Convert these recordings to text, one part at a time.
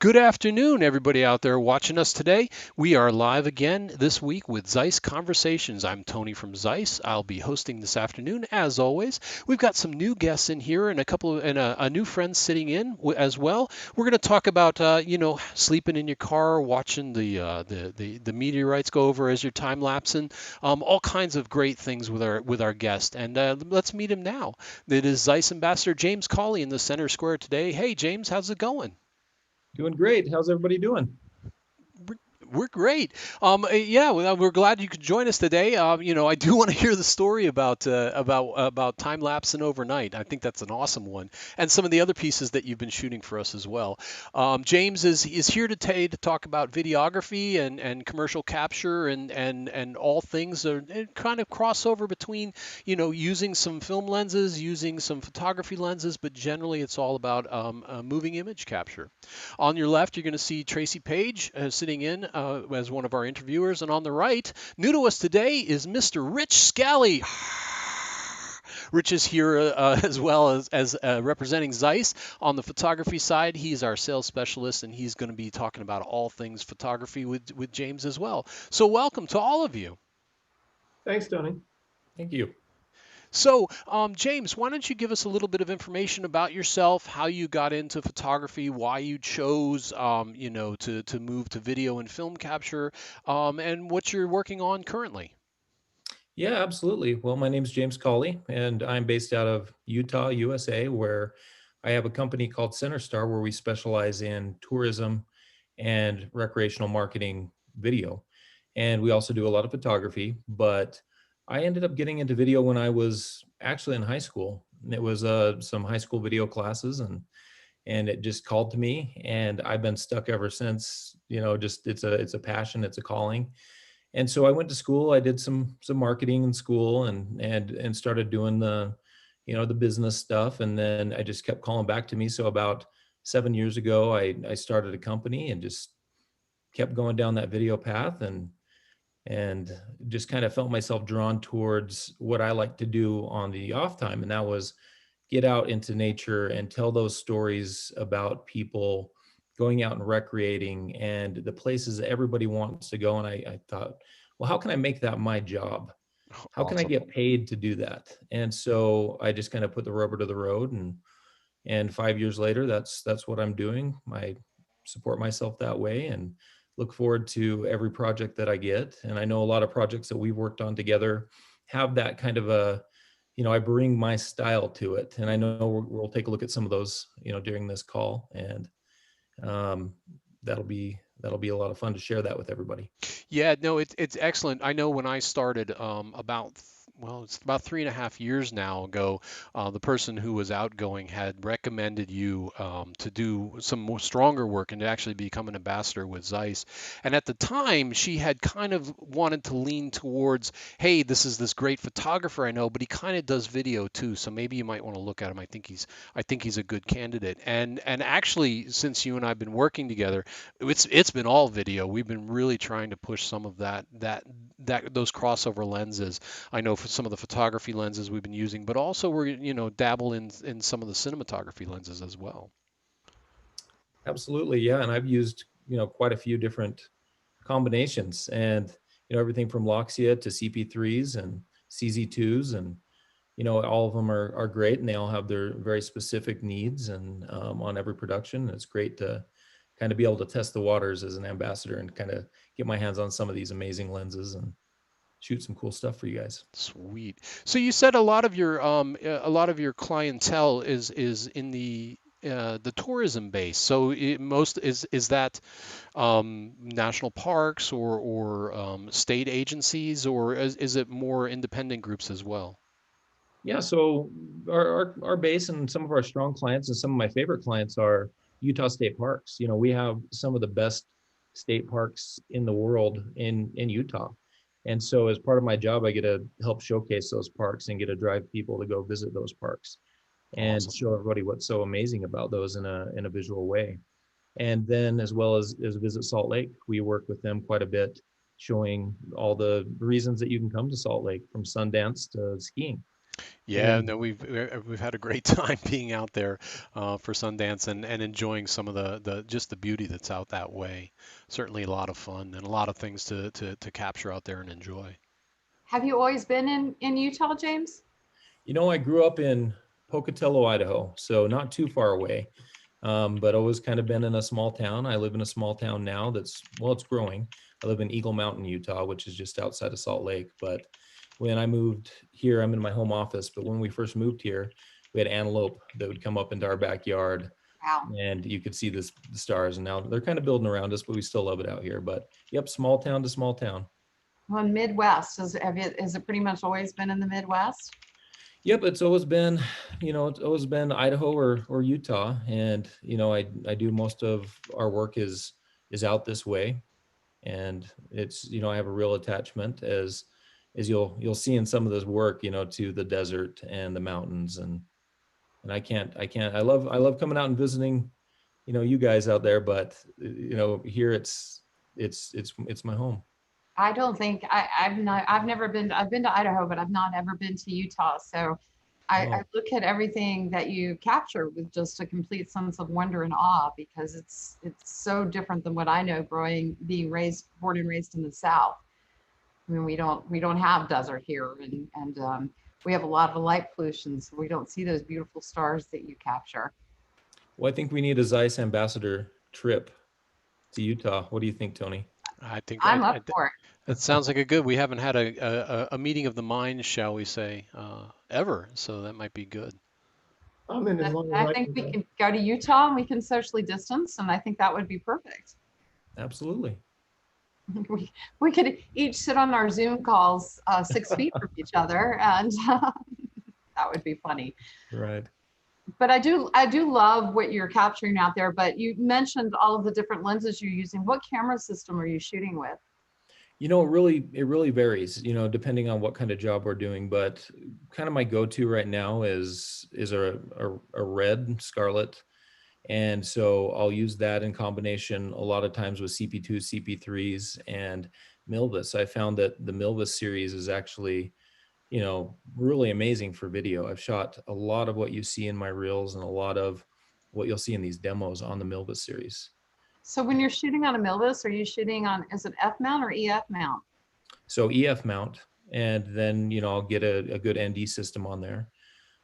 Good afternoon, everybody out there watching us today. We are live again this week with ZEISS Conversations. I'm Tony from ZEISS. I'll be hosting this afternoon, as always. We've got some new guests in here and a new friend sitting in as well. We're going to talk about sleeping in your car, watching the meteorites go over as you're time lapsing, all kinds of great things with our guest. And let's meet him now. It is ZEISS Ambassador James Cawley in the center square today. Hey, James, how's it going? Doing great. How's everybody doing? We're great. Yeah, we're glad you could join us today. I do want to hear the story about time lapsing overnight. I think that's an awesome one, and some of the other pieces that you've been shooting for us as well. James is here today to talk about videography and commercial capture and all things that kind of crossover between using some film lenses, using some photography lenses, but generally it's all about moving image capture. On your left, you're going to see Tracy Page sitting in as one of our interviewers, and on the right, new to us today is Mr. Rich Scally. Rich is here as well as representing Zeiss on the photography side. He's our sales specialist, and he's going to be talking about all things photography with James as well. So welcome to all of you. Thanks, Tony. Thank you. So, James, why don't you give us a little bit of information about yourself, how you got into photography, why you chose, to move to video and film capture, and what you're working on currently. Yeah, absolutely. Well, my name is James Cawley, and I'm based out of Utah, USA, where I have a company called Center Star, where we specialize in tourism and recreational marketing video. And we also do a lot of photography, but I ended up getting into video when I was actually in high school. It was some high school video classes, and it just called to me, and I've been stuck ever since. Just it's a passion, it's a calling. And so I went to school. I did some marketing in school, and started doing the business stuff. And then I just kept calling back to me. So about 7 years ago, I started a company and just kept going down that video path, and just kind of felt myself drawn towards what I like to do on the off time. And that was get out into nature and tell those stories about people going out and recreating and the places that everybody wants to go. And I thought, well, how can I make that my job? How can I Awesome. get paid to do that? And so I just kind of put the rubber to the road, and 5 years later, that's what I'm doing. I support myself that way and look forward to every project that I get. And I know a lot of projects that we've worked on together have that kind of I bring my style to it. And I know we'll take a look at some of those, during this call. And um, that'll be a lot of fun to share that with everybody. Yeah, no, it's excellent. I know when I started it's about 3.5 years now ago. The person who was outgoing had recommended you to do some more stronger work and to actually become an ambassador with Zeiss. And at the time, she had kind of wanted to lean towards, hey, this is this great photographer I know, but he kind of does video too. So maybe you might want to look at him. I think he's a good candidate. And actually, since you and I've been working together, it's been all video. We've been really trying to push some of that those crossover lenses. I know for some of the photography lenses we've been using, but also we're dabble in some of the cinematography lenses as well. Absolutely, yeah. And I've used quite a few different combinations, and everything from Loxia to CP3s and CZ2s, and all of them are great, and they all have their very specific needs, and on every production. It's great to kind of be able to test the waters as an ambassador and kind of get my hands on some of these amazing lenses and shoot some cool stuff for you guys. Sweet. So you said a lot of your clientele is in the tourism base. So most is that national parks or state agencies, or is it more independent groups as well? Yeah, so our base and some of our strong clients and some of my favorite clients are Utah state parks. We have some of the best state parks in the world in Utah. And so as part of my job, I get to help showcase those parks and get to drive people to go visit those parks and Awesome. show everybody what's so amazing about those in a visual way. And then as well as Visit Salt Lake, we work with them quite a bit, showing all the reasons that you can come to Salt Lake, from Sundance to skiing. Yeah, And no, we've had a great time being out there for Sundance and enjoying some of the just the beauty that's out that way. Certainly a lot of fun and a lot of things to capture out there and enjoy. Have you always been in Utah, James? I grew up in Pocatello, Idaho, so not too far away, but always kind of been in a small town. I live in a small town now it's growing. I live in Eagle Mountain, Utah, which is just outside of Salt Lake. But when I moved here, I'm in my home office. But when we first moved here, we had antelope that would come up into our backyard Wow. and you could see the stars. And now they're kind of building around us, but we still love it out here. But yep, small town to small town. Well, Midwest, has it pretty much always been in the Midwest? Yep, it's always been, it's always been Idaho or Utah, and I do most of our work is out this way, and it's I have a real attachment as you'll see in some of this work, to the desert and the mountains, and I love coming out and visiting, you guys out there, but here it's my home. I don't think I've never been. I've been to Idaho, but I've not ever been to Utah. So I Oh, look at everything that you capture with just a complete sense of wonder and awe because it's so different than what I know being born and raised in the South. I mean, we don't have desert here, and we have a lot of light pollution, so we don't see those beautiful stars that you capture. well, I think we need a Zeiss ambassador trip to Utah. What do you think, Tony? I think I'm up for it. that sounds like a good. We haven't had a meeting of the minds, shall we say, ever. So that might be good. I'm in as long as I I think can we go. can go to Utah and we can socially distance, and I think that would be perfect. Absolutely. We could each sit on our Zoom calls 6 feet from each other, and that would be funny. Right. But I do love what you're capturing out there. But you mentioned all of the different lenses you're using. What camera system are you shooting with? It really varies, depending on what kind of job we're doing. But kind of my go-to right now is a red scarlet, and so I'll use that in combination a lot of times with CP2, CP3s, and Milvus. I found that the Milvus series is actually, really amazing for video. I've shot a lot of what you see in my reels and a lot of what you'll see in these demos on the Milvus series. So when you're shooting on a Milvus, are you shooting on, is it F mount or EF mount? So EF mount, and then I'll get a good ND system on there,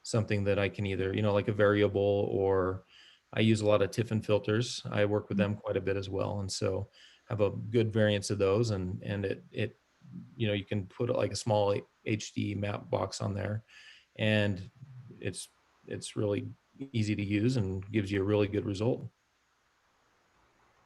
something that I can either like a variable, or I use a lot of Tiffin filters. I work with them quite a bit as well, and so have a good variance of those, and it you can put like a small HD map box on there, and it's really easy to use and gives you a really good result.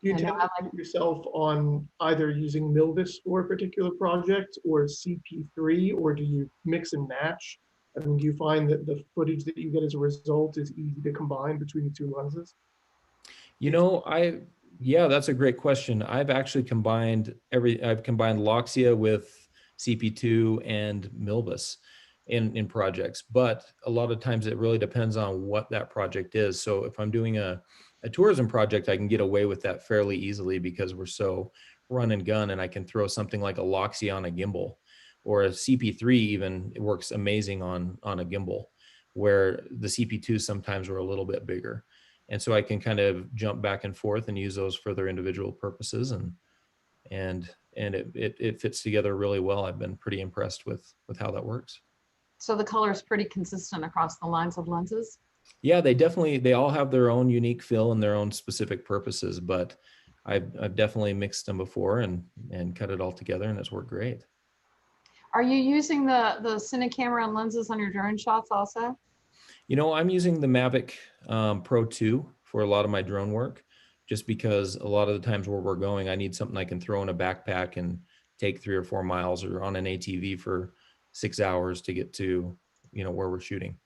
Do you I know tend I to like. put yourself on either using Milvus for a particular project or CP3, or do you mix and match? I mean, do you find that the footage that you get as a result is easy to combine between the two lenses? You know, I Yeah, that's a great question. I've combined Loxia with CP2 and Milvus in projects, but a lot of times it really depends on what that project is. So if I'm doing a tourism project, I can get away with that fairly easily because we're so run and gun, and I can throw something like a Loxia on a gimbal, or a CP3 even. It works amazing on a gimbal, where the CP2 sometimes are a little bit bigger, and so I can kind of jump back and forth and use those for their individual purposes, and it fits together really well. I've been pretty impressed with how that works. So the color is pretty consistent across the lines of lenses. Yeah, they all have their own unique feel and their own specific purposes, but I've definitely mixed them before and cut it all together, and it's worked great. Are you using the Cine camera and lenses on your drone shots also? I'm using the Mavic Pro 2 for a lot of my drone work, just because a lot of the times where we're going, I need something I can throw in a backpack and take 3 or 4 miles, or on an ATV for 6 hours to get to, where we're shooting.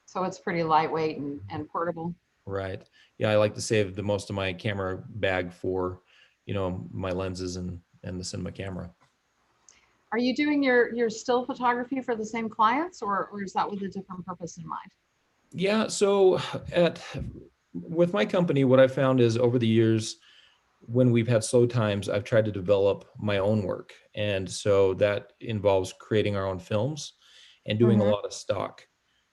So it's pretty lightweight and portable. Right. Yeah, I like to save the most of my camera bag for, my lenses and the cinema camera. Are you doing your still photography for the same clients, or is that with a different purpose in mind? Yeah, so with my company, what I found is over the years, when we've had slow times, I've tried to develop my own work. And so that involves creating our own films. and doing a lot of stock.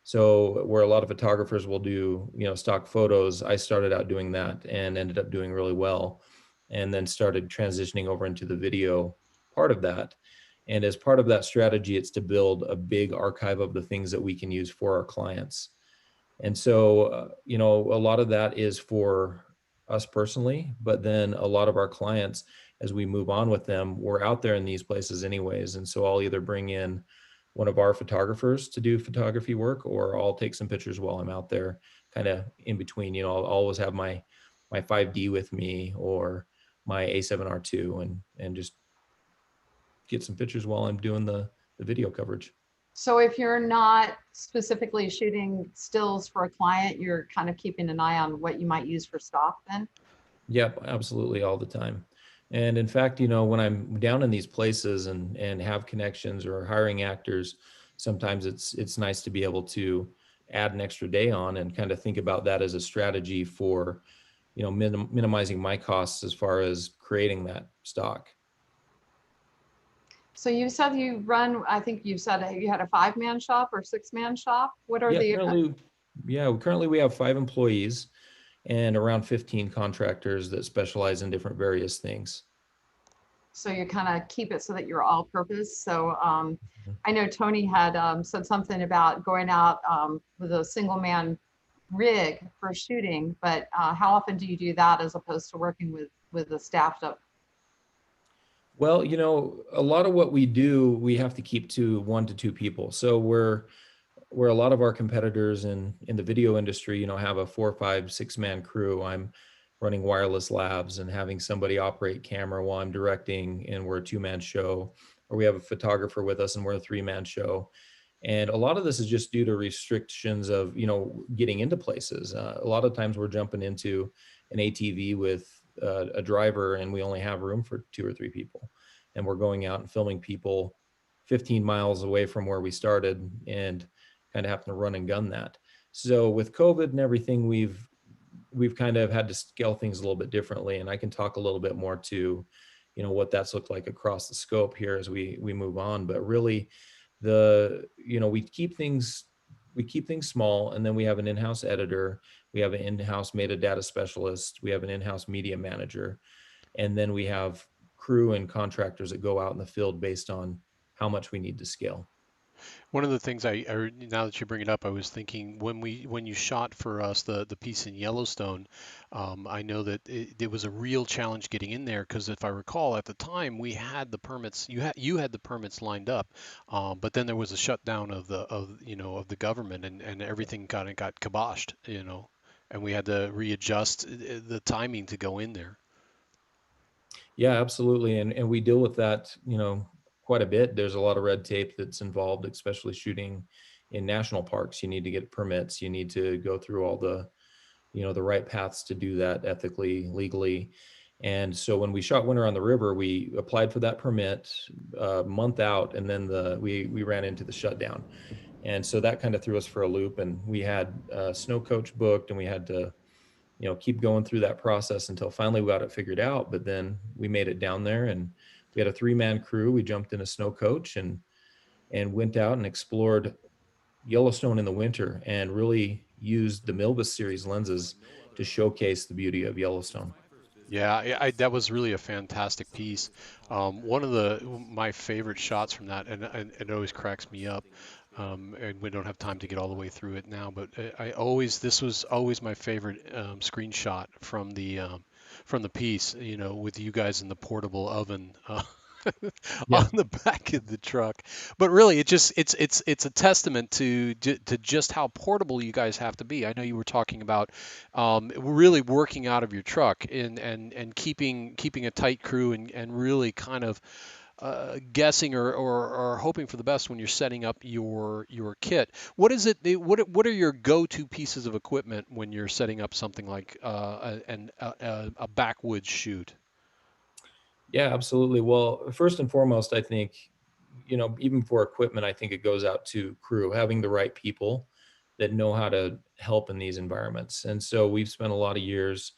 So where a lot of photographers will do, stock photos, I started out doing that and ended up doing really well, and then started transitioning over into the video part of that. And as part of that strategy, it's to build a big archive of the things that we can use for our clients. And so, a lot of that is for us personally, but then a lot of our clients, as we move on with them, we're out there in these places anyways. And so I'll either bring in one of our photographers to do photography work, or I'll take some pictures while I'm out there, kind of in between. I'll always have my 5D with me, or my A7R2, and just get some pictures while I'm doing the video coverage. So if you're not specifically shooting stills for a client, you're kind of keeping an eye on what you might use for stock then? Yep, absolutely, all the time. And in fact, when I'm down in these places and have connections or hiring actors, sometimes it's nice to be able to add an extra day on and kind of think about that as a strategy for, minimizing my costs as far as creating that stock. So you said you run, I think you said you had a 5-man shop or 6-man shop. What are Yeah, the, currently we have 5 employees and around 15 contractors that specialize in different various things. so you kind of keep it so that you're all purpose. So Mhm. I know Tony had said something about going out with a single man rig for shooting, but how often do you do that as opposed to working with a staffed up? Well, a lot of what we do, we have to keep to 1 to 2 people. So where a lot of our competitors in the video industry, have a 4, 5, 6-man crew. I'm running wireless labs and having somebody operate camera while I'm directing, and we're a 2-man show, or we have a photographer with us and we're a 3-man show. And a lot of this is just due to restrictions of, getting into places. A lot of times we're jumping into an ATV with a driver, and we only have room for 2 or 3 people. And we're going out and filming people 15 miles away from where we started, and kind of having to run and gun that. So with COVID and everything, we've kind of had to scale things a little bit differently. And I can talk a little bit more to, what that's looked like across the scope here as we move on. But really, we keep things small, and then we have an in-house editor, we have an in-house metadata specialist, we have an in-house media manager, and then we have crew and contractors that go out in the field based on how much we need to scale. One of the things now that you bring it up, I was thinking when you shot for us the piece in Yellowstone, I know that it was a real challenge getting in there because if I recall at the time we had the permits, you had the permits lined up, but then there was a shutdown of the government and everything kind of got kiboshed, and we had to readjust the timing to go in there. Yeah, absolutely. And we deal with that, quite a bit. There's a lot of red tape that's involved, especially shooting in national parks. You need to get permits. You need to go through all the right paths to do that ethically, legally. And so when we shot Winter on the River, we applied for that permit a month out, and then we ran into the shutdown. And so that kind of threw us for a loop, and we had a snow coach booked, and we had to keep going through that process until finally we got it figured out. But then we made it down there, and we had a 3-man crew. We jumped in a snow coach and went out and explored Yellowstone in the winter, and really used the Milvus series lenses to showcase the beauty of Yellowstone. Yeah, that was really a fantastic piece. One of my favorite shots from that, and it always cracks me up. And we don't have time to get all the way through it now, but this was always my favorite screenshot from the piece. With you guys in the portable oven. On Yeah. the back of the truck. But really, it's a testament to just how portable you guys have to be. I know you were talking about really working out of your truck and keeping a tight crew and really kind of guessing or hoping for the best when you're setting up your kit. What is it? What are your go-to pieces of equipment when you're setting up something like a backwoods shoot? Yeah, absolutely. Well, first and foremost, I think, even for equipment, I think it goes out to crew, having the right people that know how to help in these environments. And so we've spent a lot of years,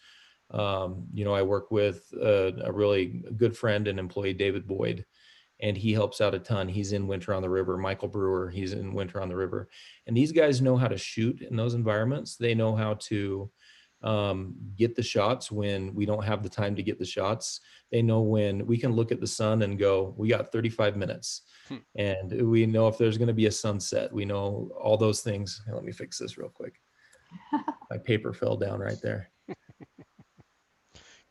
I work with a really good friend and employee, David Boyd, and he helps out a ton. He's in Winter on the River. Michael Brewer, he's in Winter on the River. And these guys know how to shoot in those environments. They know how to get the shots when we don't have the time to get the shots. They know when we can look at the sun and go, we got 35 minutes. And we know if there's going to be a sunset. We know all those things. Let me fix this real quick. My paper fell down right there.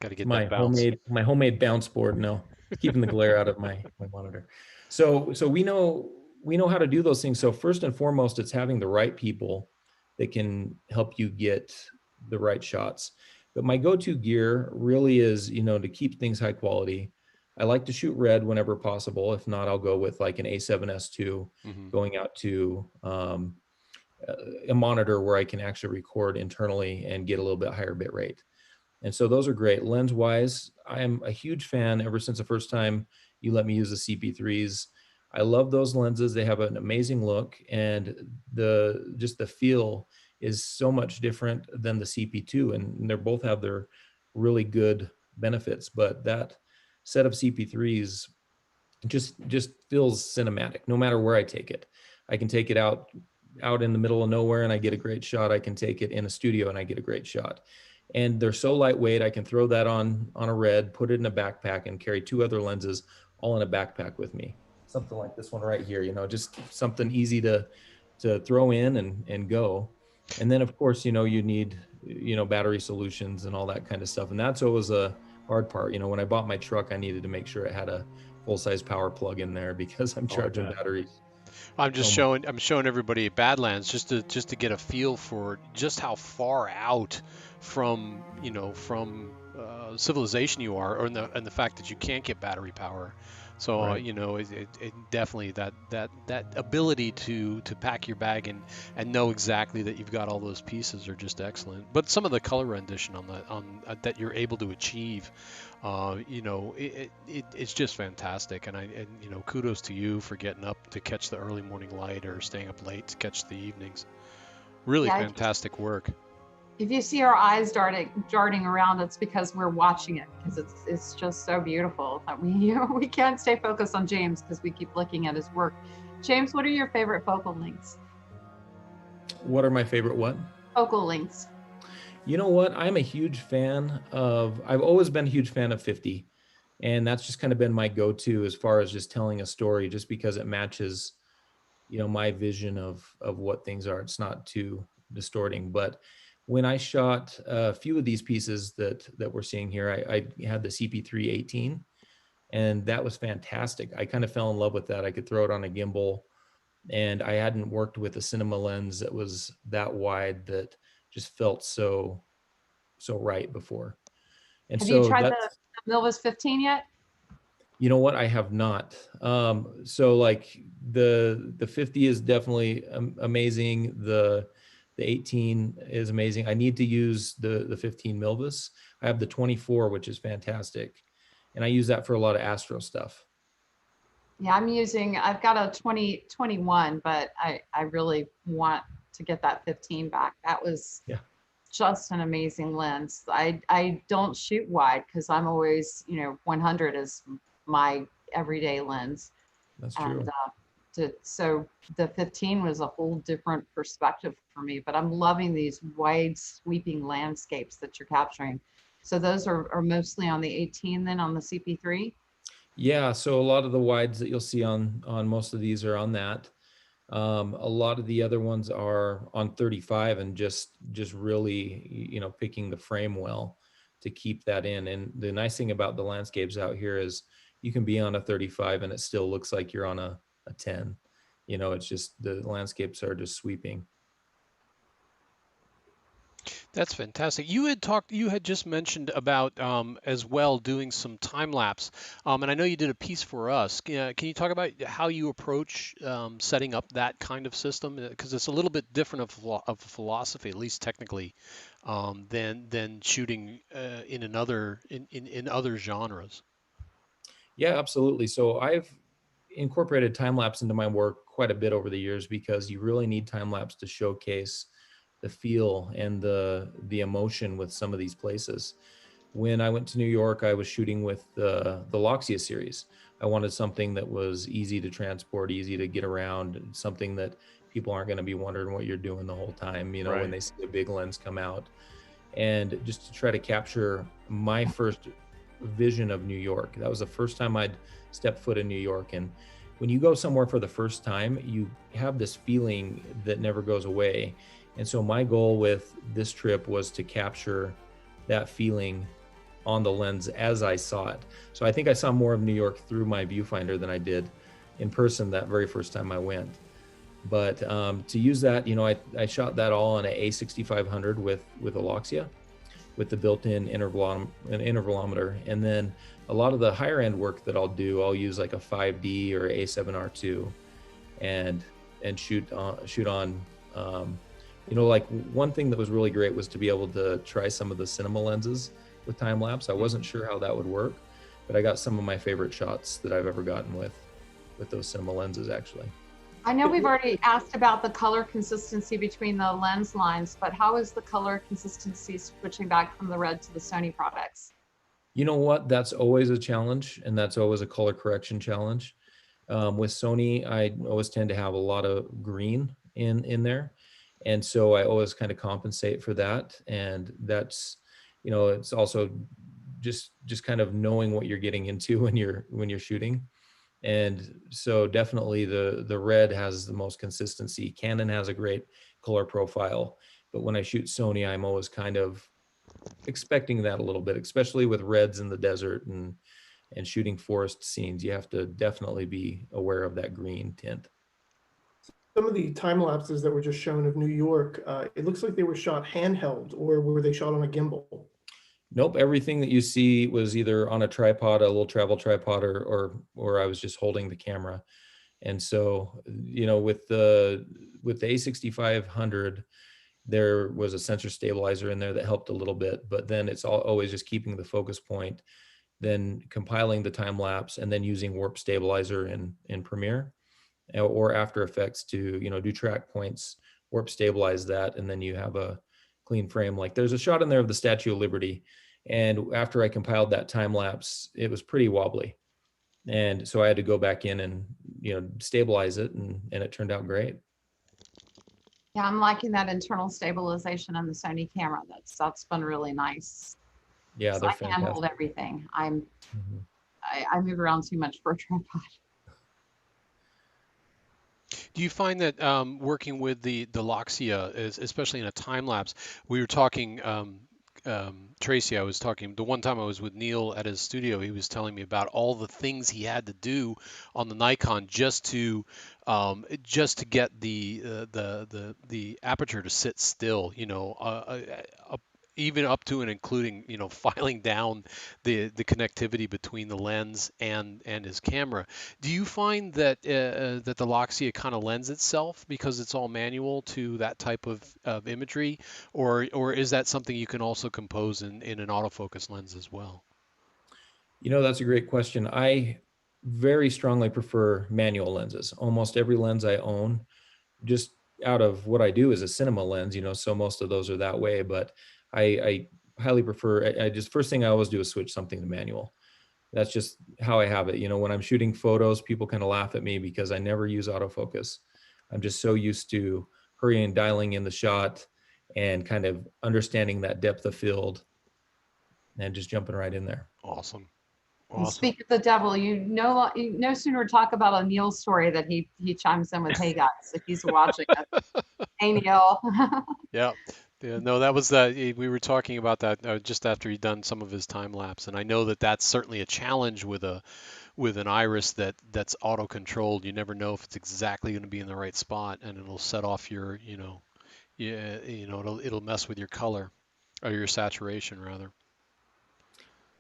Got to get My that bounce. homemade bounce board. No, it's keeping the glare out of my monitor. So we know how to do those things. So first and foremost, it's having the right people that can help you get the right shots. But my go-to gear really is, to keep things high quality. I like to shoot red whenever possible. If not, I'll go with like an A7S2 going out to a monitor where I can actually record internally and get a little bit higher bit rate. And so those are great. Lens wise, I am a huge fan ever since the first time you let me use the CP3s. I love those lenses. They have an amazing look, and the feel is so much different than the CP2, and they both have their really good benefits. But that set of CP3s just feels cinematic no matter where I take it. I can take it out in the middle of nowhere and I get a great shot. I can take it in a studio and I get a great shot. And they're so lightweight. I can throw that on a red, put it in a backpack, and carry 2 other lenses all in a backpack with me. Something like this one right here, just something easy to throw in and go. And then of course, you need, battery solutions and all that kind of stuff. And that's always a hard part. When I bought my truck, I needed to make sure it had a full-size power plug in there because I'm charging batteries. I'm just showing everybody Badlands just to get a feel for just how far out from civilization you are, and the fact that you can't get battery power. So Right. it definitely that ability to pack your bag and know exactly that you've got all those pieces are just excellent. But some of the color rendition on that you're able to achieve, it's just fantastic. And kudos to you for getting up to catch the early morning light or staying up late to catch the evenings. Really Yeah, fantastic work. if you see our eyes darting around, it's because we're watching it, because it's just so beautiful that we can't stay focused on James because we keep looking at his work. James, what are your favorite focal lengths? What are my favorite what? Focal lengths. You know what? I've always been a huge fan of 50. And that's just kind of been my go-to as far as just telling a story, just because it matches, my vision of what things are. It's not too distorting. But when I shot a few of these pieces that we're seeing here, I had the CP3 18, and that was fantastic. I kind of fell in love with that. I could throw it on a gimbal, and I hadn't worked with a cinema lens that was that wide that just felt so right before. And Have you so tried that's, the Milvus 15 yet? you know what, I have not. So like the 50 is definitely amazing. The 18 is amazing. I need to use the 15 Milvus. I have the 24, which is fantastic. And I use that for a lot of astro stuff. Yeah, I've got a 2021, but I really want to get that 15 back. That was just an amazing lens. I don't shoot wide because I'm always, 100 is my everyday lens. That's true. And so the 15 was a whole different perspective for me, but I'm loving these wide sweeping landscapes that you're capturing. So those are mostly on the 18 then on the CP3? Yeah, so a lot of the wides that you'll see on most of these are on that. A lot of the other ones are on 35 and just really, picking the frame well to keep that in. And the nice thing about the landscapes out here is you can be on a 35 and it still looks like you're on a 10. It's just the landscapes are just sweeping. That's fantastic. You had just mentioned about as well doing some time lapse, and I know you did a piece for us. Can you talk about how you approach setting up that kind of system? Because it's a little bit different of philosophy, at least technically, than shooting in other genres. Yeah, absolutely. So I've incorporated time lapse into my work quite a bit over the years because you really need time lapse to showcase the feel and the emotion with some of these places. When I went to New York, I was shooting with the Loxia series. I wanted something that was easy to transport, easy to get around, and something that people aren't going to be wondering what you're doing the whole time, you know, when Right. they see a big lens come out. And just to try to capture my first vision of New York. That was the first time I'd stepped foot in New York. And when you go somewhere for the first time, you have this feeling that never goes away. And so my goal with this trip was to capture that feeling on the lens as I saw it. So I think I saw more of New York through my viewfinder than I did in person that very first time I went. But to use that, you know, I shot that all on an A6500 with a Loxia, with the built-in intervalometer. And then a lot of the higher end work that I'll do, I'll use like a 5D or A7R2 and shoot on. You know, like one thing that was really great was to be able to try some of the cinema lenses with time lapse. I wasn't sure how that would work, but I got some of my favorite shots that I've ever gotten with those cinema lenses actually. I know we've already asked about the color consistency between the lens lines, but how is the color consistency switching back from the red to the Sony products? You know what? That's always a challenge, and that's always a color correction challenge. With Sony, I always tend to have a lot of green in there, and so I always kind of compensate for that. And that's, you know, it's also just kind of knowing what you're getting into when you're shooting. And so definitely the red has the most consistency. Canon has a great color profile, but when I shoot Sony, I'm always kind of expecting that a little bit, especially with reds in the desert and shooting forest scenes. You have to definitely be aware of that green tint. Some of the time lapses that were just shown of New York, it looks like they were shot handheld, or were they shot on a gimbal? Nope, everything that you see was either on a tripod, a little travel tripod, or I was just holding the camera. And so, you know, with the A6500, there was a sensor stabilizer in there that helped a little bit, but then it's always just keeping the focus point, then compiling the time lapse, and then using warp stabilizer in Premiere or After Effects to, you know, do track points, warp stabilize that, and then you have a clean frame. Like there's a shot in there of the Statue of Liberty, and after I compiled that time lapse, it was pretty wobbly, and so I had to go back in and, you know, stabilize it, and it turned out great. Yeah, I'm liking that internal stabilization on the Sony camera. That's been really nice. Yeah, So they're I can't fantastic. hold everything. I move around too much for a tripod. Do you find that working with the Loxia, especially in a time lapse, we were talking, Tracy, I was talking, the one time I was with Neil at his studio, he was telling me about all the things he had to do on the Nikon just to get the aperture to sit still, you know, even up to and including, you know, filing down the connectivity between the lens and his camera. Do you find that that the Loxia kind of lends itself because it's all manual to that type of imagery, or is that something you can also compose in an autofocus lens as well? You know, that's a great question. I very strongly prefer manual lenses. Almost every lens I own, just out of what I do is a cinema lens, you know, so most of those are that way. But I highly prefer, I just, first thing I always do is switch something to manual. That's just how I have it. You know, when I'm shooting photos, people kind of laugh at me because I never use autofocus. I'm just so used to hurrying, dialing in the shot and kind of understanding that depth of field and just jumping right in there. Awesome. And Awesome. speak of the devil, you no sooner talk about a Neil story that he chimes in with, "Hey guys, if he's watching it, hey Neil." Yeah. Yeah, no, that was we were talking about that just after he'd done some of his time lapse, and I know that that's certainly a challenge with an iris that's auto controlled. You never know if it's exactly going to be in the right spot, and it'll set off your, you know, yeah, you know, it'll mess with your color or your saturation rather.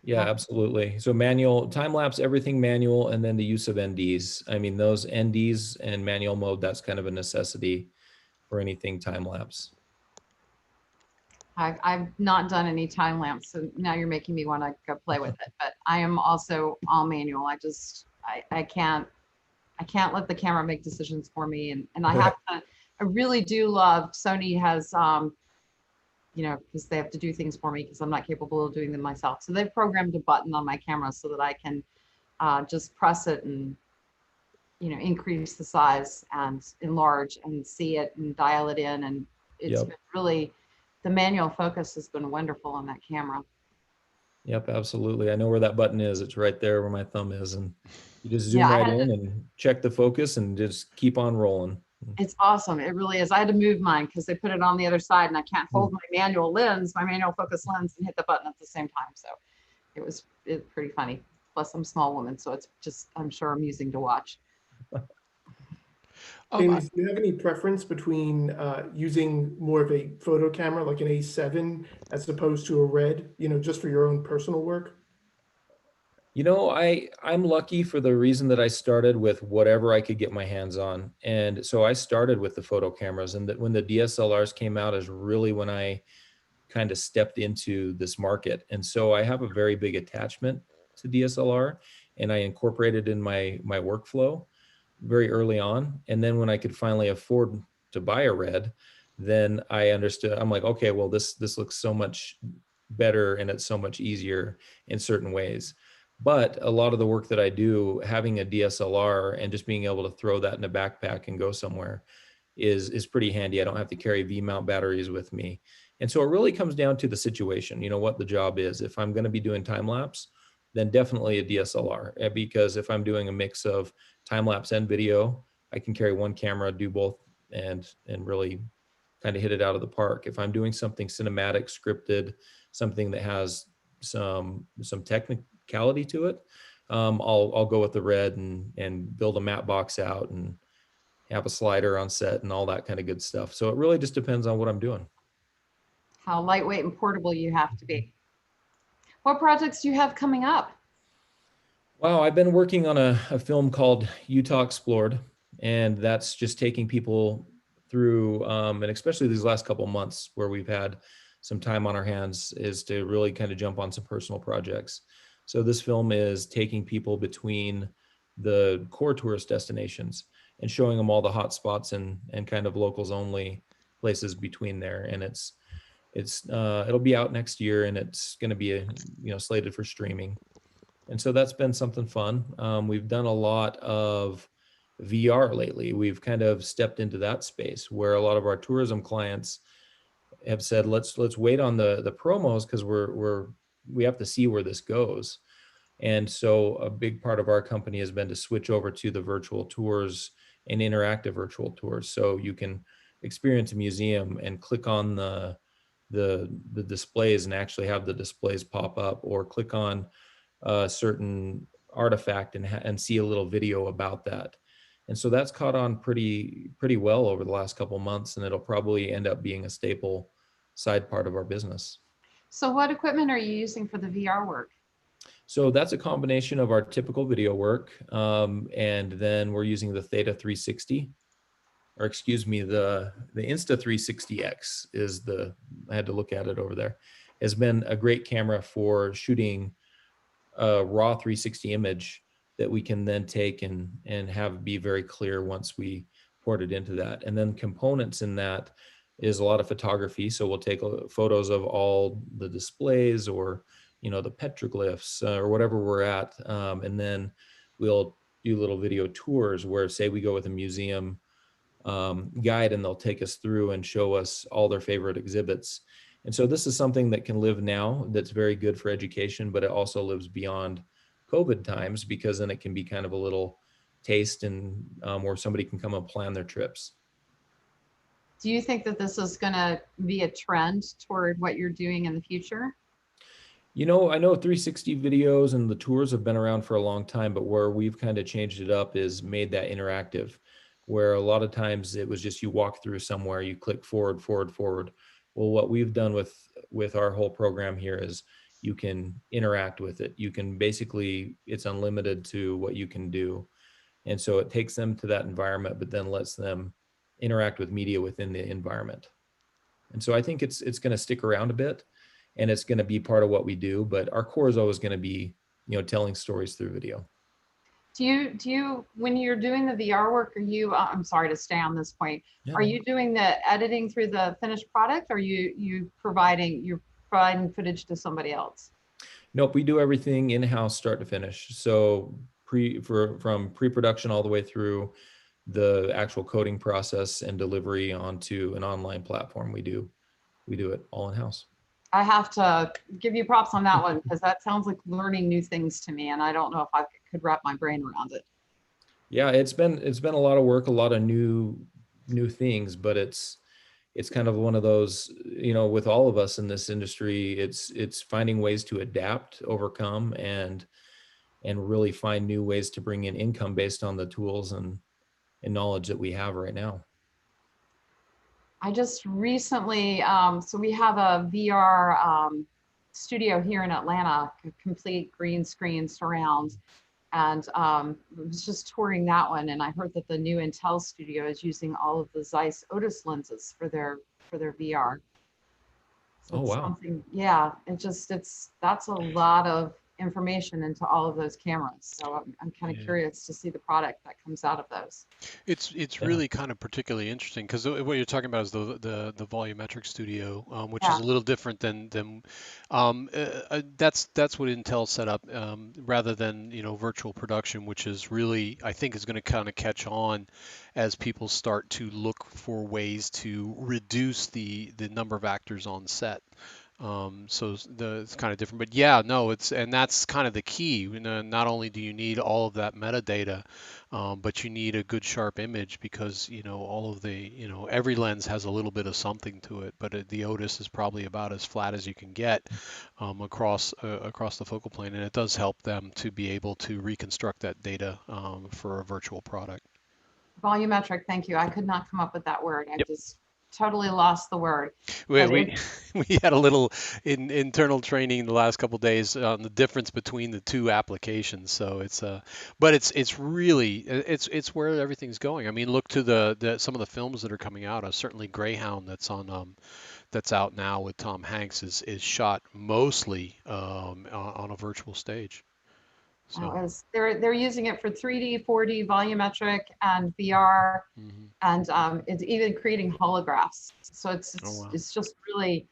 Yeah, absolutely. So manual, time lapse, everything manual, and then the use of NDs. I mean, those NDs and manual mode, that's kind of a necessity for anything time lapse. I've not done any time lapse, so now you're making me want to go play with it. But I am also all manual. I can't let the camera make decisions for me, and I have to. I really do love Sony has you know, because they have to do things for me because I'm not capable of doing them myself. So they've programmed a button on my camera so that I can just press it and, increase the size and enlarge and see it and dial it in. And it's Yep. been really, the manual focus has been wonderful on that camera. Yep, absolutely. I know where that button is. It's right there where my thumb is. And you just Yeah, zoom right in and check the focus and just keep on rolling. it's awesome. It really is. I had to move mine because they put it on the other side and I can't hold my manual focus lens and hit the button at the same time. So it's pretty funny. Plus I'm a small woman, so it's just, I'm sure, amusing to watch. James, do you have any preference between using more of a photo camera like an A7 as opposed to a RED, just for your own personal work? I'm lucky for the reason that I started with whatever I could get my hands on. And so I started with the photo cameras, and that when the DSLRs came out is really when I kind of stepped into this market. And so I have a very big attachment to DSLR, and I incorporated in my workflow very early on. And then when I could finally afford to buy a RED, then I understood. I'm like, okay, well, this looks so much better and it's so much easier in certain ways. But a lot of the work that I do, having a DSLR and just being able to throw that in a backpack and go somewhere is pretty handy. I don't have to carry V-mount batteries with me. And so it really comes down to the situation, what the job is. If I'm going to be doing time lapse, then definitely a DSLR, because if I'm doing a mix of time lapse and video, I can carry one camera, do both, and really kind of hit it out of the park. If I'm doing something cinematic, scripted, something that has some technicality to it, I'll go with the RED and build a matte box out and have a slider on set and all that kind of good stuff. So it really just depends on what I'm doing. How lightweight and portable you have to be. What projects do you have coming up? Wow, I've been working on a film called Utah Explored, and that's just taking people through, and especially these last couple of months where we've had some time on our hands, is to really kind of jump on some personal projects. So this film is taking people between the core tourist destinations and showing them all the hot spots and kind of locals only places between there. And it'll be out next year, and it's going to be slated for streaming. And so that's been something fun. We've done a lot of VR lately. We've kind of stepped into that space where a lot of our tourism clients have said, let's wait on the promos because we have to see where this goes. And so a big part of our company has been to switch over to the virtual tours and interactive virtual tours. So you can experience a museum and click on the displays and actually have the displays pop up, or click on a certain artifact and see a little video about that. And so that's caught on pretty well over the last couple of months, and it'll probably end up being a staple side part of our business. So what equipment are you using for the VR work? So that's a combination of our typical video work, and then we're using the Theta 360, or excuse me, the Insta 360X is I had to look at it over there, has been a great camera for shooting a raw 360 image that we can then take and have be very clear once we port it into that. And then components in that is a lot of photography. So we'll take photos of all the displays, or the petroglyphs, or whatever we're at, and then we'll do little video tours where, say, we go with a museum guide, and they'll take us through and show us all their favorite exhibits. And so this is something that can live now, that's very good for education, but it also lives beyond COVID times, because then it can be kind of a little taste and where somebody can come and plan their trips. Do you think that this is going to be a trend toward what you're doing in the future? I know 360 videos and the tours have been around for a long time, but where we've kind of changed it up is made that interactive, where a lot of times it was just you walk through somewhere, you click forward. Well, what we've done with our whole program here is you can interact with it. You can basically, it's unlimited to what you can do. And so it takes them to that environment, but then lets them interact with media within the environment. And so I think it's going to stick around a bit, and it's going to be part of what we do, but our core is always going to be, telling stories through video. Do you, when you're doing the VR work, are you, I'm sorry to stay on this point, Yeah. Are you doing the editing through the finished product, or you're providing footage to somebody else? Nope, we do everything in-house, start to finish. So from pre-production all the way through the actual coding process and delivery onto an online platform, we do it all in-house. I have to give you props on that one because that sounds like learning new things to me, and I don't know if I could wrap my brain around it. Yeah, it's been a lot of work, a lot of new things, but it's kind of one of those, with all of us in this industry, it's finding ways to adapt, overcome, and really find new ways to bring in income based on the tools and knowledge that we have right now. I just recently, so we have a VR studio here in Atlanta, complete green screen surround. And I was just touring that one, and I heard that the new Intel studio is using all of the Zeiss Otis lenses for their VR. So Oh, it's wow. something, yeah, that's a lot of information into all of those cameras. So I'm kind of Yeah. curious to see the product that comes out of those. It's Yeah. really kind of particularly interesting because what you're talking about is the volumetric studio, which is Yeah. a little different than that's what Intel set up, rather than virtual production, which is really, I think, is going to kind of catch on as people start to look for ways to reduce the number of actors on set. So it's kind of different, but yeah, no, and that's kind of the key. Not only do you need all of that metadata, but you need a good sharp image because all of the every lens has a little bit of something to it, but the Otis is probably about as flat as you can get across the focal plane, and it does help them to be able to reconstruct that data for a virtual product. Volumetric, thank you. I could not come up with that word. I Yep. just totally lost the word. We But we, we had a little internal training the last couple days on the difference between the two applications. So but it's really it's where everything's going. I mean, look to the some of the films that are coming out. Certainly Greyhound that's out now with Tom Hanks is shot mostly on a virtual stage. So. they're using it for 3D, 4D, volumetric, and VR, Mhm. and it's even creating holographs. So Oh wow. it's just really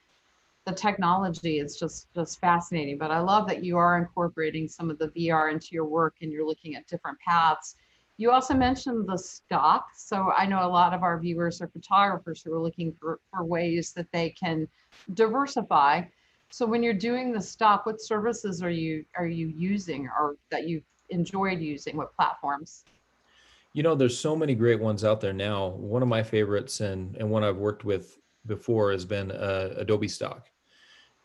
the technology is just fascinating. But I love that you are incorporating some of the VR into your work and you're looking at different paths. You also mentioned the stock. So I know a lot of our viewers are photographers who are looking for ways that they can diversify. So when you're doing the stock, what services are you using or that you've enjoyed using? What platforms? There's so many great ones out there now. One of my favorites and one I've worked with before has been Adobe Stock.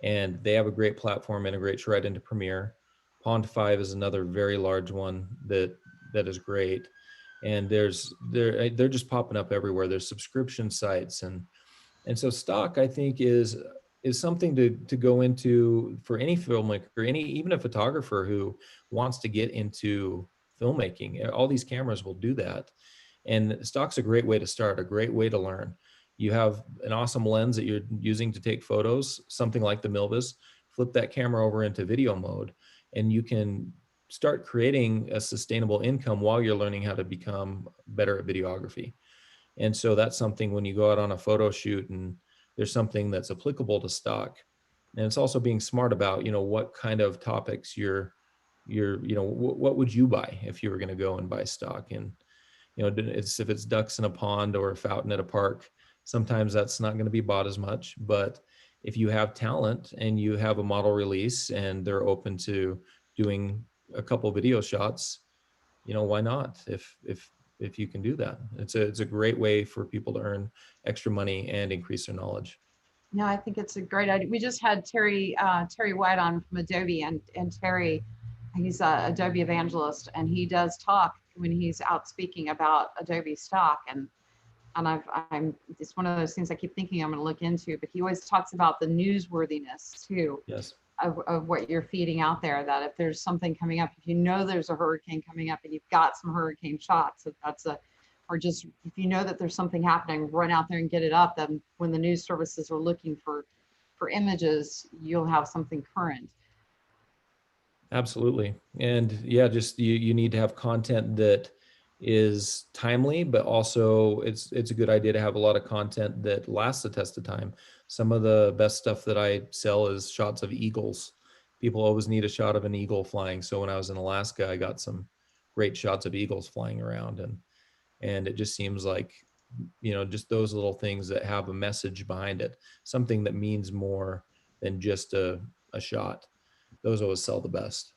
And they have a great platform, integrates right into Premiere. Pond 5 is another very large one that is great. And they're just popping up everywhere. There's subscription sites, and so stock, I think, is something to go into for any filmmaker, even a photographer who wants to get into filmmaking. All these cameras will do that. And stock's a great way to start, a great way to learn. You have an awesome lens that you're using to take photos, something like the Milvus, flip that camera over into video mode, and you can start creating a sustainable income while you're learning how to become better at videography. And so that's something when you go out on a photo shoot and there's something that's applicable to stock. And it's also being smart about, what kind of topics what would you buy if you were going to go and buy stock? And if it's ducks in a pond or a fountain at a park, sometimes that's not going to be bought as much. But if you have talent and you have a model release and they're open to doing a couple video shots, why not? If you can do that, it's a great way for people to earn extra money and increase their knowledge. No, I think it's a great idea. We just had Terry White on from Adobe, and Terry, he's a Adobe evangelist, and he does talk when he's out speaking about Adobe Stock, and I'm it's one of those things I keep thinking I'm going to look into. But he always talks about the newsworthiness too Yes. of what you're feeding out there. That if there's something coming up, if you know there's a hurricane coming up and you've got some hurricane shots, or just if you know that there's something happening, run out there and get it up. Then when the news services are looking for images, you'll have something current. Absolutely. And yeah, just you need to have content that is timely, but also it's a good idea to have a lot of content that lasts the test of time. Some of the best stuff that I sell is shots of eagles. people always need a shot of an eagle flying. So when I was in Alaska, I got some great shots of eagles flying around, and it just seems like, just those little things that have a message behind it, something that means more than just a shot. Those always sell the best.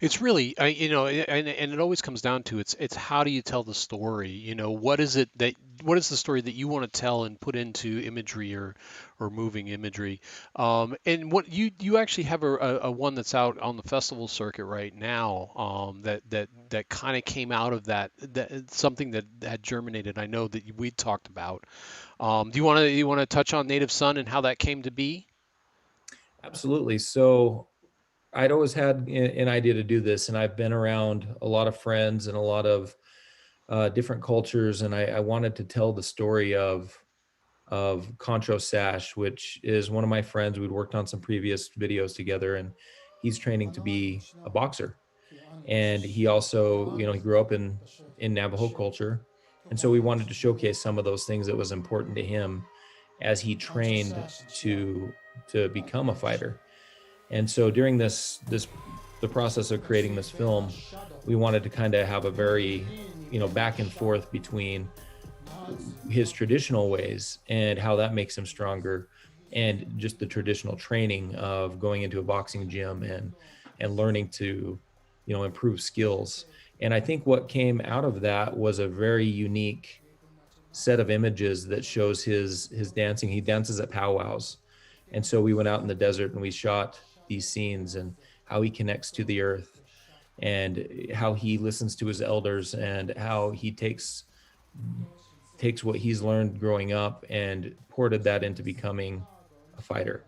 It's really, and it always comes down to it's how do you tell the story? What is the story that you want to tell and put into imagery or moving imagery? And what you actually have a one that's out on the festival circuit right now, that kind of came out of that something that had germinated. I know that we talked about. Do you want to touch on Native Son and how that came to be? Absolutely. So I'd always had an idea to do this, and I've been around a lot of friends and a lot of different cultures, and I wanted to tell the story of Concho Sash, which is one of my friends. We'd worked on some previous videos together, and he's training to be a boxer. And he also, he grew up in Navajo culture, and so we wanted to showcase some of those things that was important to him as he trained to become a fighter. And so during the process of creating this film, we wanted to kind of have a very, back and forth between his traditional ways and how that makes him stronger, and just the traditional training of going into a boxing gym and learning to, improve skills. And I think what came out of that was a very unique set of images that shows his dancing. He dances at powwows. And so we went out in the desert and we shot these scenes, and how he connects to the earth, and how he listens to his elders, and how he takes what he's learned growing up and ported that into becoming a fighter.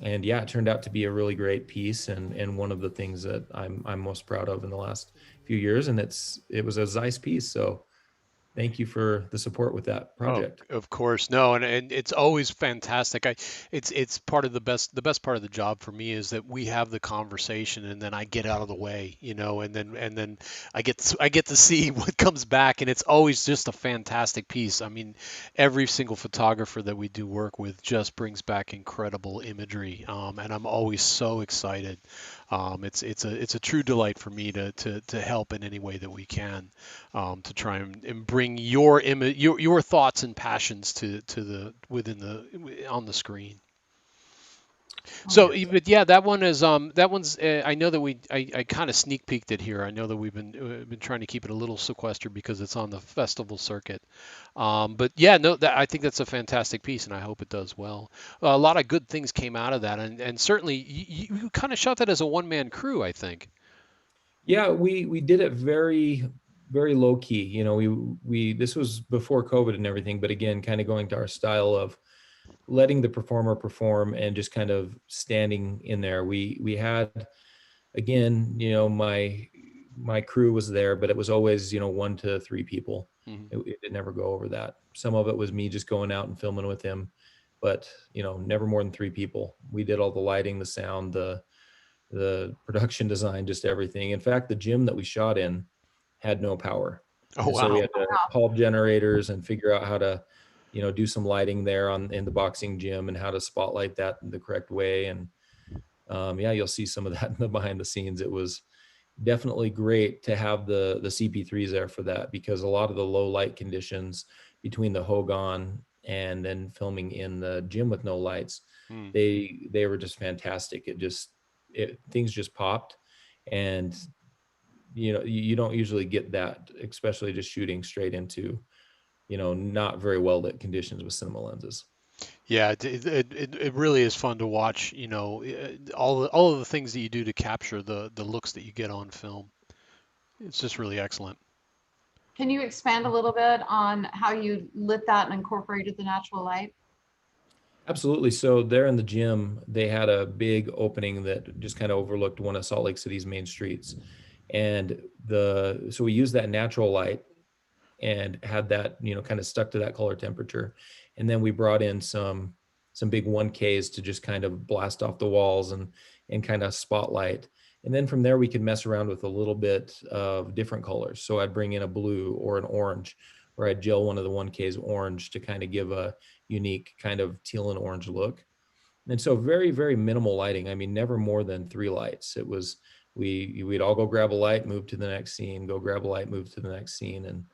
And yeah, it turned out to be a really great piece, and one of the things that I'm most proud of in the last few years. And it was a Zeiss piece. So thank you for the support with that Oh, project. of course. No, and it's always fantastic. It's part of the best part of the job for me is that we have the conversation and then I get out of the way, and then I get to see what comes back, and it's always just a fantastic piece. I mean, every single photographer that we do work with just brings back incredible imagery, and I'm always so excited. It's a true delight for me to help in any way that we can, to try and bring your image, your thoughts and passions to the within the on the screen. So, Yes. but yeah, that one's. I know that I kind of sneak peeked it here. I know that we've been trying to keep it a little sequestered because it's on the festival circuit. But yeah, no, I think that's a fantastic piece, and I hope it does well. A lot of good things came out of that, and certainly you kind of shot that as a one-man crew, I think. Yeah, we did it very, very low key. We this was before COVID and everything, but again, kind of going to our style of letting the performer perform and just kind of standing in there. We had, again, my crew was there, but it was always, 1 to 3 people. Mhm. It never go over that. Some of it was me just going out and filming with him, but never more than 3 people. We did all the lighting, the sound, the production design, just everything. In fact, the gym that we shot in had no power. Oh And so we wow. had to call generators and figure out how to, do some lighting there in the boxing gym, and how to spotlight that in the correct way. And yeah, you'll see some of that in the behind the scenes. It was definitely great to have the CP3s there for that, because a lot of the low light conditions between the Hogan and then filming in the gym with no lights, Hmm. they were just fantastic. Things just popped. And you don't usually get that, especially just shooting straight into not very well lit conditions with cinema lenses. Yeah, it really is fun to watch, all of the things that you do to capture the looks that you get on film. It's just really excellent. Can you expand a little bit on how you lit that and incorporated the natural light? Absolutely. So there in the gym, they had a big opening that just kind of overlooked one of Salt Lake City's main streets. And so we used that natural light and had that, kind of stuck to that color temperature. And then we brought in some big 1Ks to just kind of blast off the walls and kind of spotlight. And then from there we could mess around with a little bit of different colors. So I'd bring in a blue or an orange, or I'd gel one of the 1Ks orange to kind of give a unique kind of teal and orange look. And so very, very minimal lighting. I mean, never more than 3 lights. It was, we'd all go grab a light, move to the next scene, go grab a light, move to the next scene, and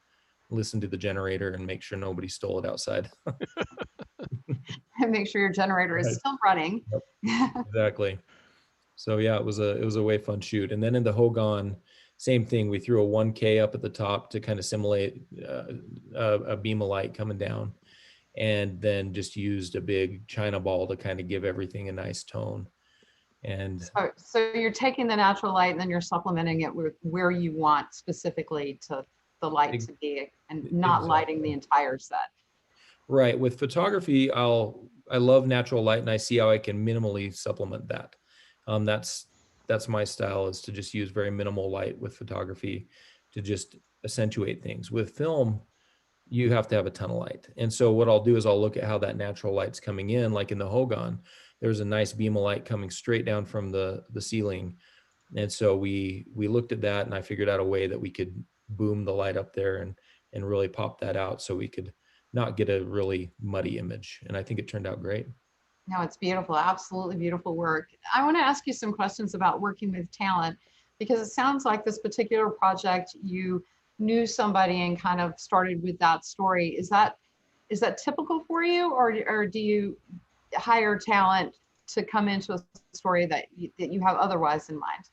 listen to the generator and make sure nobody stole it outside. And make sure your generator is Right. still running. Yep. Exactly. So yeah, it was a way fun shoot. And then in the Hogan, same thing. We threw a 1K up at the top to kind of simulate a beam of light coming down, and then just used a big China ball to kind of give everything a nice tone. And So you're taking the natural light and then you're supplementing it with where you want specifically to the light to be, and not lighting the entire set. right, with photography, I love natural light, and I see how I can minimally supplement that. That's my style, is to just use very minimal light with photography to just accentuate things. With film, you have to have a ton of light. And so what I'll do is I'll look at how that natural light's coming in. Like in the Hogan, there's a nice beam of light coming straight down from the ceiling. And so we looked at that, and I figured out a way that we could boom the light up there and really pop that out so we could not get a really muddy image. And I think it turned out great. No, it's beautiful, absolutely beautiful work. I want to ask you some questions about working with talent, because it sounds like this particular project, you knew somebody and kind of started with that story. Is that typical for you, or do you hire talent to come into a story that you have otherwise in mind?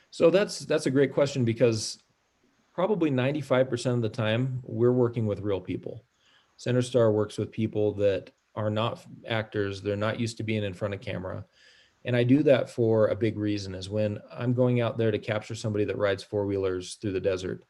So that's a great question, because probably 95% of the time we're working with real people. Center Star works with people that are not actors. They're not used to being in front of camera. And I do that for a big reason, is when I'm going out there to capture somebody that rides four-wheelers through the desert,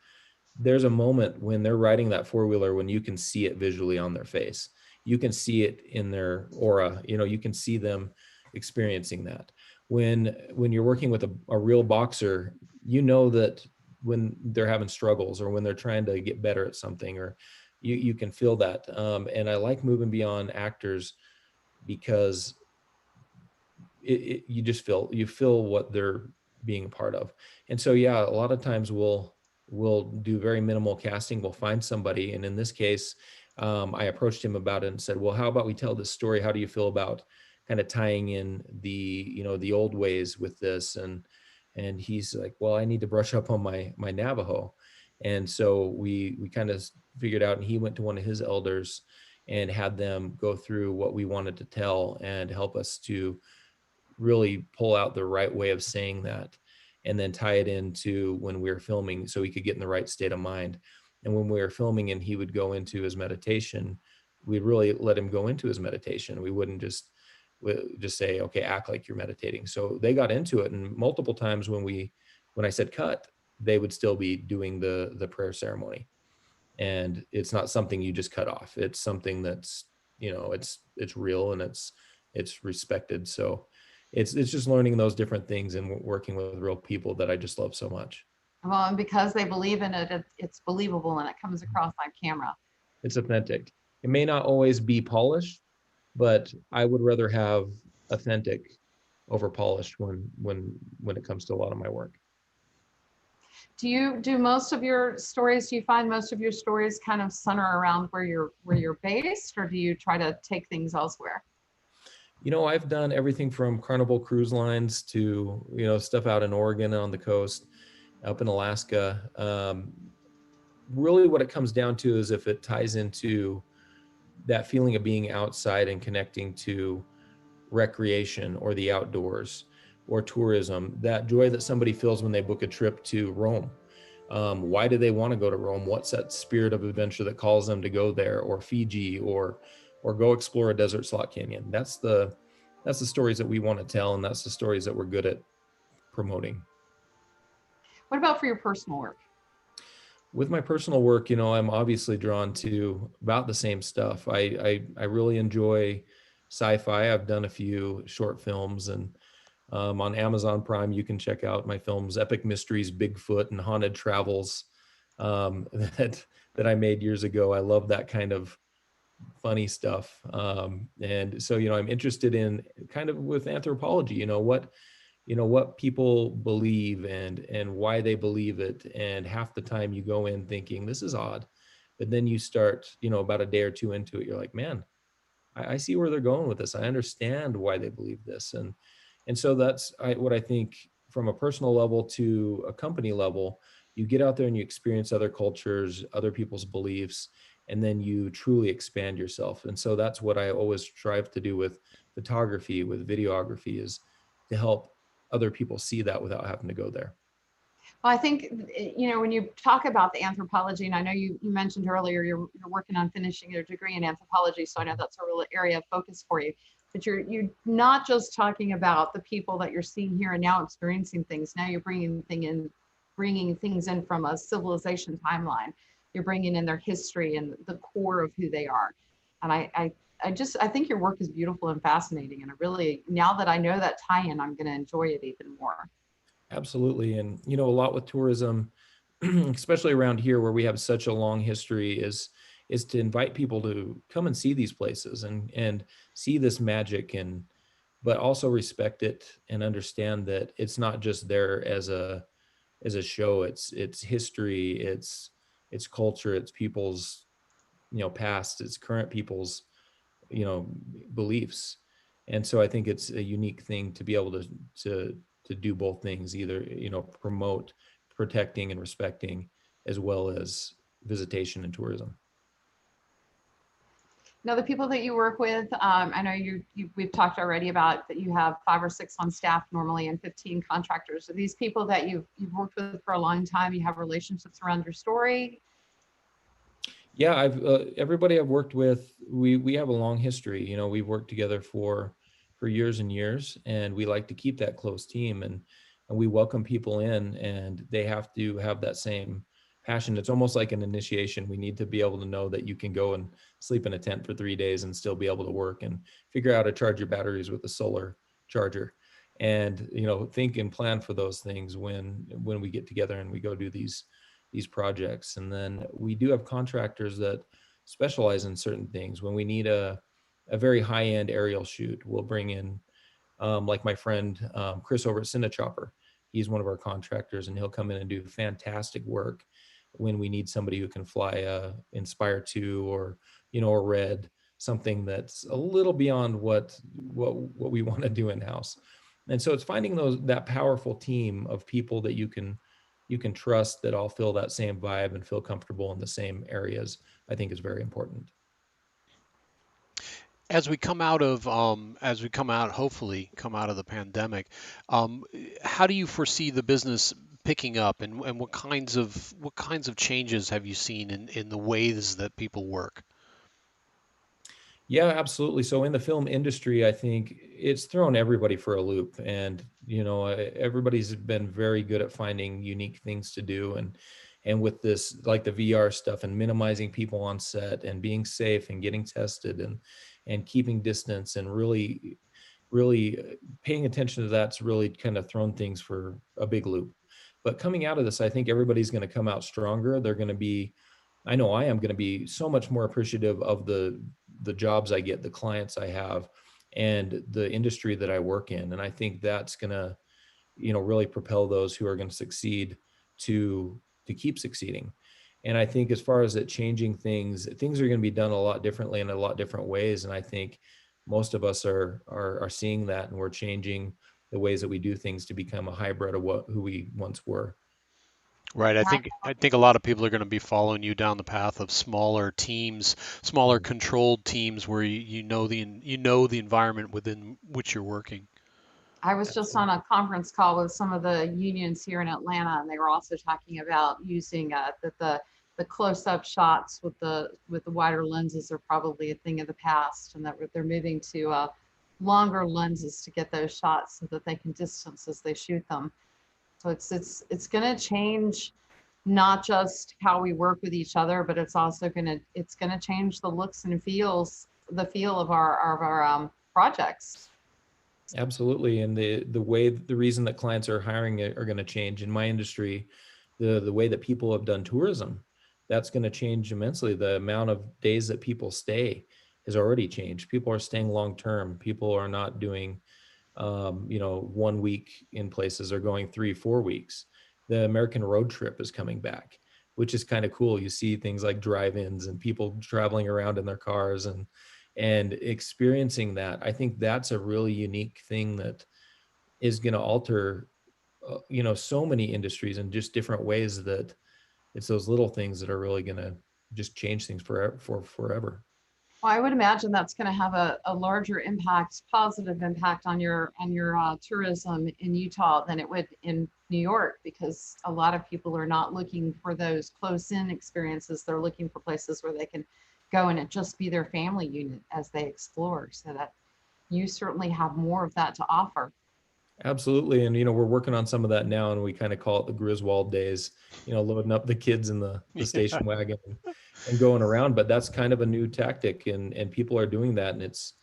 there's a moment when they're riding that four-wheeler when you can see it visually on their face. You can see it in their aura. You can see them experiencing that. When you're working with a real boxer, you know that when they're having struggles or when they're trying to get better at something, or you can feel that. And I like moving beyond actors, because you just feel what they're being a part of. And so, yeah, a lot of times we'll do very minimal casting. We'll find somebody. And in this case, I approached him about it and said, well, how about we tell this story? How do you feel about kind of tying in the old ways with this? And he's like, well, I need to brush up on my Navajo. And so we kind of figured out, and he went to one of his elders and had them go through what we wanted to tell and help us to really pull out the right way of saying that, and then tie it into when we were filming so he could get in the right state of mind. And when we were filming and he would go into his meditation, we'd really let him go into his meditation. We wouldn't just say, okay, act like you're meditating. So they got into it, and multiple times when I said cut, they would still be doing the prayer ceremony. And it's not something you just cut off. It's something that's, it's real, and it's respected. So it's just learning those different things and working with real people that I just love so much. Well, and because they believe in it, it's believable and it comes across on camera. It's authentic. It may not always be polished, but I would rather have authentic over polished when it comes to a lot of my work. Do you do most of your stories? Do you find most of your stories kind of center around where you're based, or do you try to take things elsewhere? I've done everything from Carnival Cruise Lines to, stuff out in Oregon and on the coast, up in Alaska. Really what it comes down to is if it ties into that feeling of being outside and connecting to recreation or the outdoors or tourism, that joy that somebody feels when they book a trip to Rome. Why do they want to go to Rome? What's that spirit of adventure that calls them to go there, or Fiji, or go explore a desert slot canyon? That's the stories that we want to tell, and that's the stories that we're good at promoting. What about for your personal work? With my personal work, I'm obviously drawn to about the same stuff. I really enjoy sci-fi. I've done a few short films, and on Amazon Prime, you can check out my films, Epic Mysteries, Bigfoot, and Haunted Travels, that I made years ago. I love that kind of funny stuff. And so, I'm interested in kind of with anthropology, what people believe and why they believe it. And half the time you go in thinking this is odd, but then you start, about a day or two into it, you're like, man, I see where they're going with this. I understand why they believe this. And so that's what I think from a personal level to a company level, you get out there and you experience other cultures, other people's beliefs, and then you truly expand yourself. And so that's what I always strive to do with photography, with videography, is to help other people see that without having to go there. Well, I think, when you talk about the anthropology, and I know you mentioned earlier you're working on finishing your degree in anthropology, so I know that's a real area of focus for you. But you're not just talking about the people that you're seeing here and now experiencing things. Now you're bringing things in from a civilization timeline. You're bringing in their history and the core of who they are. And I think your work is beautiful and fascinating. And I really, now that I know that tie-in, I'm going to enjoy it even more. Absolutely. And, a lot with tourism, especially around here where we have such a long history, is to invite people to come and see these places and see this magic, and but also respect it and understand that it's not just there as a show. It's history, it's culture, it's people's, past, it's current people's, you know, beliefs. And so I think it's a unique thing to be able to do both things, either, promote protecting and respecting, as well as visitation and tourism. Now, the people that you work with, I know we've talked already about that you have 5 or 6 on staff normally and 15 contractors. Are these people that you've worked with for a long time? You have relationships around your story? Yeah, I've everybody I've worked with, we have a long history. We've worked together for years and years, and we like to keep that close team, and we welcome people in, and they have to have that same passion. It's almost like an initiation. We need to be able to know that you can go and sleep in a tent for 3 days and still be able to work and figure out how to charge your batteries with a solar charger, and think and plan for those things when we get together and we go do these projects. And then we do have contractors that specialize in certain things. When we need a very high end aerial shoot, we'll bring in, like my friend Chris over at Cinechopper. He's one of our contractors, and he'll come in and do fantastic work when we need somebody who can fly a Inspire 2 or a Red, something that's a little beyond what we want to do in house. And so it's finding that powerful team of people that you can trust, that all feel that same vibe and feel comfortable in the same areas, I think is very important. Hopefully come out of the pandemic, um, how do you foresee the business picking up, and what kinds of changes have you seen in the ways that people work? Yeah, absolutely. So in the film industry, I think it's thrown everybody for a loop, and everybody's been very good at finding unique things to do, and with this, like the VR stuff, and minimizing people on set and being safe and getting tested and keeping distance, and really paying attention to that's really kind of thrown things for a big loop. But coming out of this, I think everybody's going to come out stronger. They're going to be, I know I am going to be so much more appreciative of the jobs I get, the clients I have, and the industry that I work in. And I think that's going to, really propel those who are going to succeed to keep succeeding. And I think as far as it changing things are going to be done a lot differently in a lot different ways. And I think most of us are seeing that, and we're changing the ways that we do things to become a hybrid of who we once were. Right. I Right. think I think a lot of people are going to be following you down the path of smaller teams, smaller controlled teams where you know the environment within which you're working. I was just on Absolutely. a conference call with some of the unions here in Atlanta, and they were also talking about using the close-up shots with the wider lenses are probably a thing of the past, and that they're moving to longer lenses to get those shots so that they can distance as they shoot them. So it's going to change not just how we work with each other, but it's going to change the looks and the feel of our projects. Absolutely. And the reason that clients are hiring are going to change. In my industry, the way that people have done tourism, that's going to change immensely. The amount of days that people stay has already changed. People are staying long term. People are not doing 1 week in places, are going 3 4 weeks. The American road trip is coming back, which is kind of cool. You see things like drive-ins and people traveling around in their cars, and experiencing that. I think that's a really unique thing that is going to alter, so many industries in just different ways, that it's those little things that are really going to just change things for forever. Well, I would imagine that's going to have a larger impact, positive impact on your tourism in Utah than it would in New York, because a lot of people are not looking for those close-in experiences. They're looking for places where they can go and it just be their family unit as they explore. So that you certainly have more of that to offer. Absolutely. And, we're working on some of that now, and we kind of call it the Griswold days, loading up the kids in the Yeah. station wagon and going around. But that's kind of a new tactic, and people are doing that. And it's,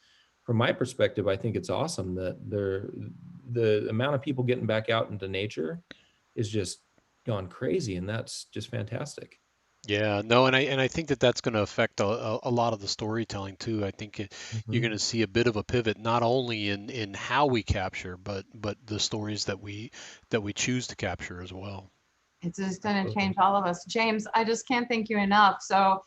from my perspective, I think it's awesome that the amount of people getting back out into nature is just gone crazy. And that's just fantastic. Yeah, no, and I think that that's going to affect a lot of the storytelling too. I think you're Mhm. going to see a bit of a pivot, not only in how we capture, but the stories that we choose to capture as well. It's just going to Absolutely. change all of us. James, I just can't thank you enough. So,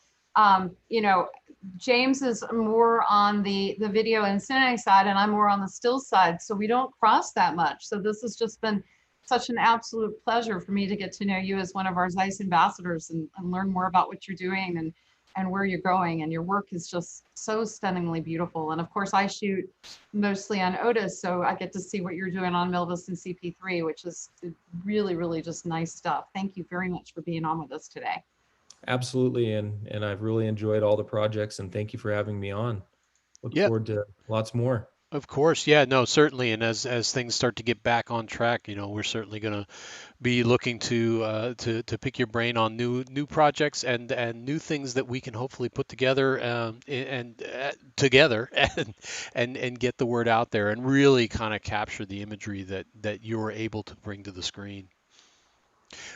you know, James is more on the video and cinema side, and I'm more on the still side. So we don't cross that much. So this has just been such an absolute pleasure for me to get to know you as one of our Zeiss ambassadors, and learn more about what you're doing and where you're going. And your work is just so stunningly beautiful. And of course, I shoot mostly on Otis, so I get to see what you're doing on Milvus and CP3, which is really, really just nice stuff. Thank you very much for being on with us today. Absolutely. And I've really enjoyed all the projects, and thank you for having me on. Look Yep, forward to lots more. of course. Yeah, no, certainly. And as things start to get back on track, we're certainly going to be looking to pick your brain on new projects and new things that we can hopefully put together and together and get the word out there and really kind of capture the imagery that you're able to bring to the screen.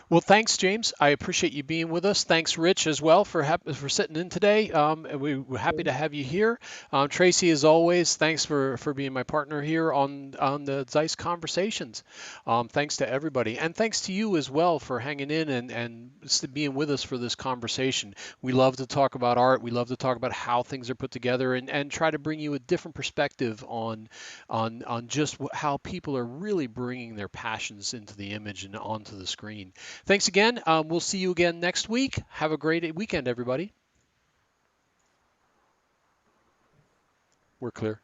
Well, thanks, James. I appreciate you being with us. Thanks, Rich, as well, for sitting in today. And we're happy to have you here. Tracy, as always, thanks for being my partner here on the Zeiss Conversations. Thanks to everybody, and thanks to you as well for hanging in and being with us for this conversation. We love to talk about art. We love to talk about how things are put together and try to bring you a different perspective on just how people are really bringing their passions into the image and onto the screen. Thanks again. We'll see you again next week. Have a great weekend, everybody. We're clear.